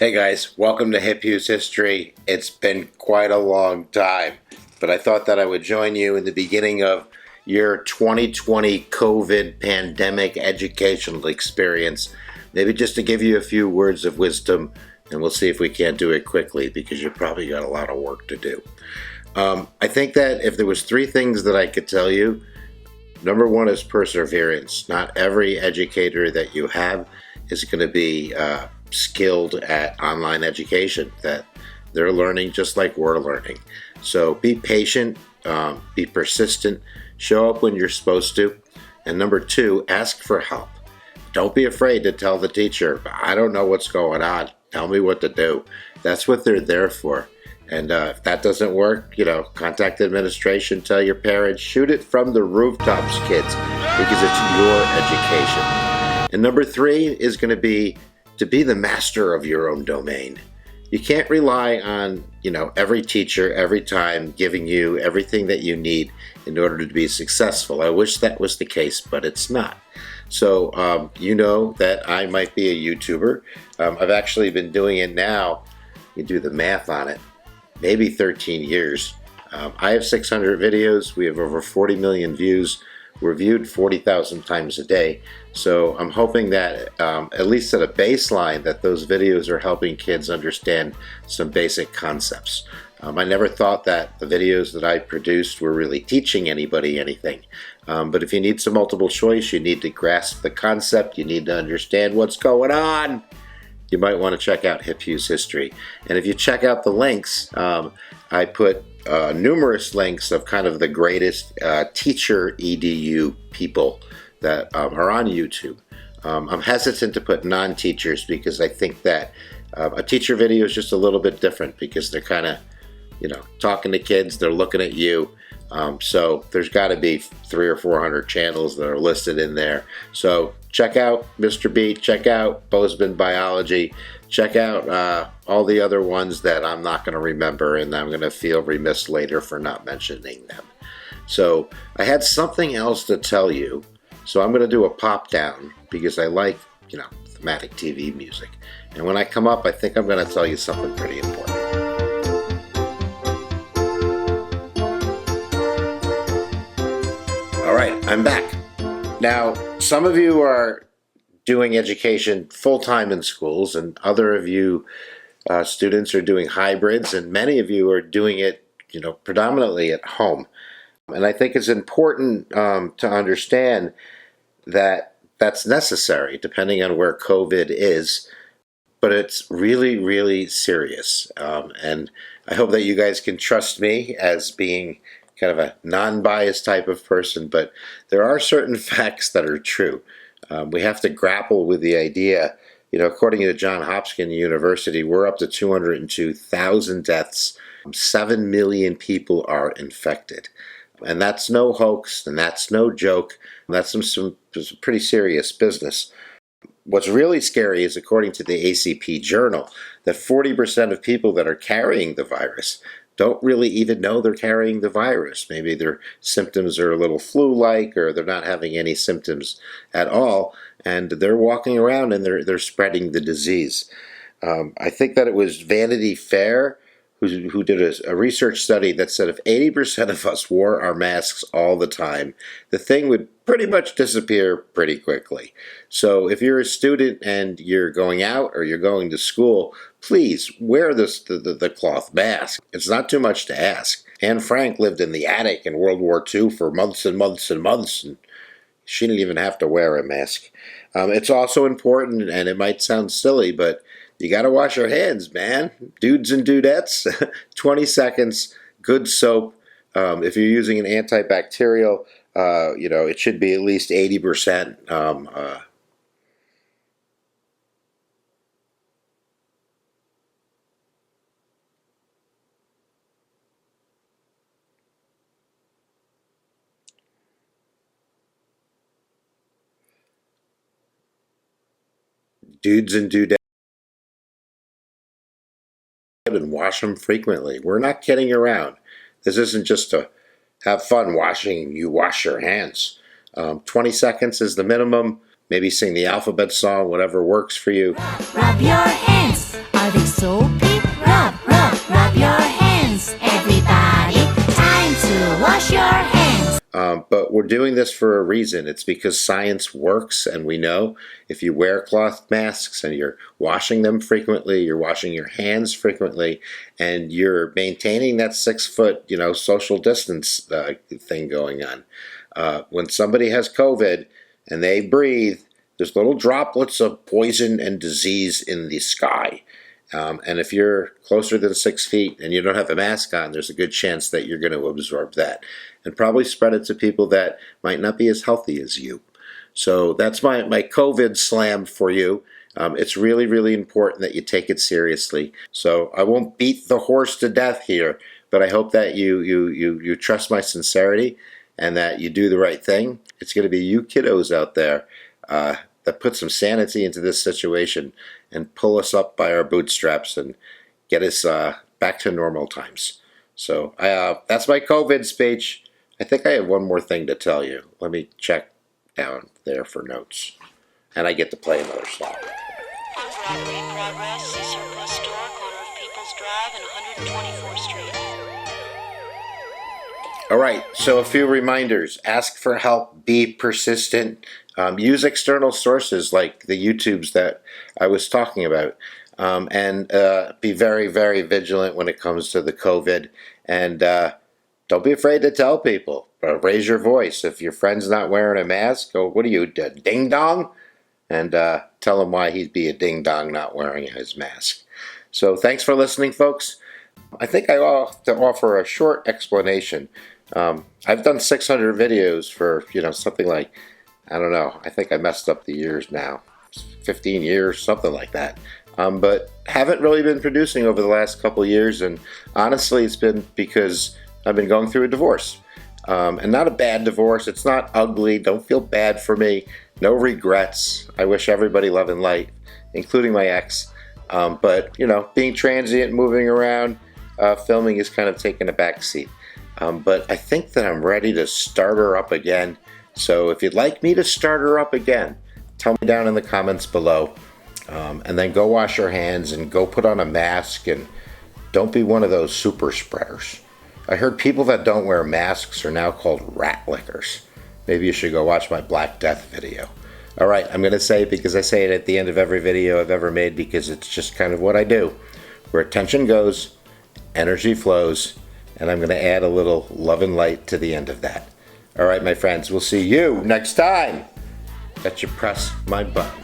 Hey guys, welcome to Hip Use History. It's been quite a long time, but I thought that I would join you in the beginning of your 2020 COVID pandemic educational experience, maybe just to give you a few words of wisdom, and we'll see if we can't do it quickly because you probably got a lot of work to do. I think that if there was three things that I could tell you, number one is perseverance. Not every educator that you have is going to be skilled at online education, that they're learning just like we're learning. So be patient, be persistent, show up when you're supposed to. And number two, ask for help. Don't be afraid to tell the teacher, I don't know what's going on. Tell me what to do. That's what they're there for. And if that doesn't work, contact administration, tell your parents, shoot it from the rooftops, kids, because it's your education. And number three is going to be the master of your own domain. You can't rely on, every teacher every time giving you everything that you need in order to be successful. I wish that was the case, but it's not. So you know that I might be a YouTuber. I've actually been doing it now. You do the math on it, maybe 13 years. I have 600 videos. We have over 40 million views. We're viewed 40,000 times a day. So I'm hoping that at least at a baseline that those videos are helping kids understand some basic concepts. I never thought that the videos that I produced were really teaching anybody anything. But if you need some multiple choice, you need to grasp the concept, you need to understand what's going on, you might want to check out Hip Use History. And if you check out the links, I put numerous links of kind of the greatest teacher EDU people that are on YouTube. I'm hesitant to put non-teachers because I think that a teacher video is just a little bit different because they're kind of, talking to kids, they're looking at you. So there's got to be 300 or 400 channels that are listed in there. So check out Mr. B, check out Bozeman Biology, check out all the other ones that I'm not going to remember, and I'm going to feel remiss later for not mentioning them. So I had something else to tell you, so I'm going to do a pop down because I like, thematic TV music. And when I come up, I think I'm going to tell you something pretty important. All right, I'm back. Now, some of you are doing education full-time in schools, and other of you students are doing hybrids, and many of you are doing it, predominantly at home. And I think it's important to understand that that's necessary, depending on where COVID is, but it's really, really serious. And I hope that you guys can trust me as being kind of a non-biased type of person, but there are certain facts that are true. We have to grapple with the idea, according to Johns Hopkins University, we're up to 202,000 deaths. 7 million people are infected. And that's no hoax, and that's no joke. That's some pretty serious business. What's really scary is, according to the ACP journal, that 40% of people that are carrying the virus don't really even know they're carrying the virus. Maybe their symptoms are a little flu-like, or they're not having any symptoms at all, and they're walking around and they're spreading the disease. I think that it was Vanity Fair who did a research study that said if 80% of us wore our masks all the time, the thing would pretty much disappear pretty quickly. So if you're a student and you're going out or you're going to school, please wear the cloth mask. It's not too much to ask. Anne Frank lived in the attic in World War II for months and months and months, and she didn't even have to wear a mask. It's also important, and it might sound silly, but you got to wash your hands, man. Dudes and dudettes, 20 seconds, good soap. If you're using an antibacterial, it should be at least 80%. Dudes and dudettes, and wash them frequently. We're not kidding around. This isn't just to have fun washing. You wash your hands. 20 seconds is the minimum. Maybe sing the alphabet song, whatever works for you. Rub your hands Are they soapy? Rub, rub, rub your hands, everybody. Time to wash your hands. But we're doing this for a reason. It's because science works, and we know if you wear cloth masks and you're washing them frequently, you're washing your hands frequently, and you're maintaining that 6 foot, social distance thing going on. When somebody has COVID and they breathe, there's little droplets of poison and disease in the sky. And if you're closer than 6 feet and you don't have a mask on, there's a good chance that you're going to absorb that and probably spread it to people that might not be as healthy as you. So that's my COVID slam for you. It's really, really important that you take it seriously. So I won't beat the horse to death here, but I hope that you trust my sincerity and that you do the right thing. It's going to be you kiddos out there that put some sanity into this situation and pull us up by our bootstraps and get us back to normal times. So that's my COVID speech. I think I have one more thing to tell you. Let me check down there for notes. And I get to play another song. On Broadway in progress, see surplus store, corner of People's Drive and 124th Street. All right, so a few reminders. Ask for help, be persistent, use external sources like the YouTubes that I was talking about, and be very, very vigilant when it comes to the COVID. And don't be afraid to tell people. Raise your voice. If your friend's not wearing a mask, go, what are you, ding dong? And tell him why he'd be a ding dong not wearing his mask. So thanks for listening, folks. I think I ought to offer a short explanation. I've done 600 videos for, something like, I don't know, I think I messed up the years now, 15 years, something like that. But haven't really been producing over the last couple years, and honestly, it's been because I've been going through a divorce. And not a bad divorce. It's not ugly. Don't feel bad for me. No regrets. I wish everybody love and light, including my ex. But, being transient, moving around, filming is kind of taking a back seat. But I think that I'm ready to start her up again. So if you'd like me to start her up again, tell me down in the comments below. And then go wash your hands and go put on a mask and don't be one of those super spreaders. I heard people that don't wear masks are now called rat lickers. Maybe you should go watch my Black Death video. All right, I'm going to say it because I say it at the end of every video I've ever made because it's just kind of what I do. Where attention goes, energy flows, and I'm going to add a little love and light to the end of that. All right, my friends, we'll see you next time that you press my button.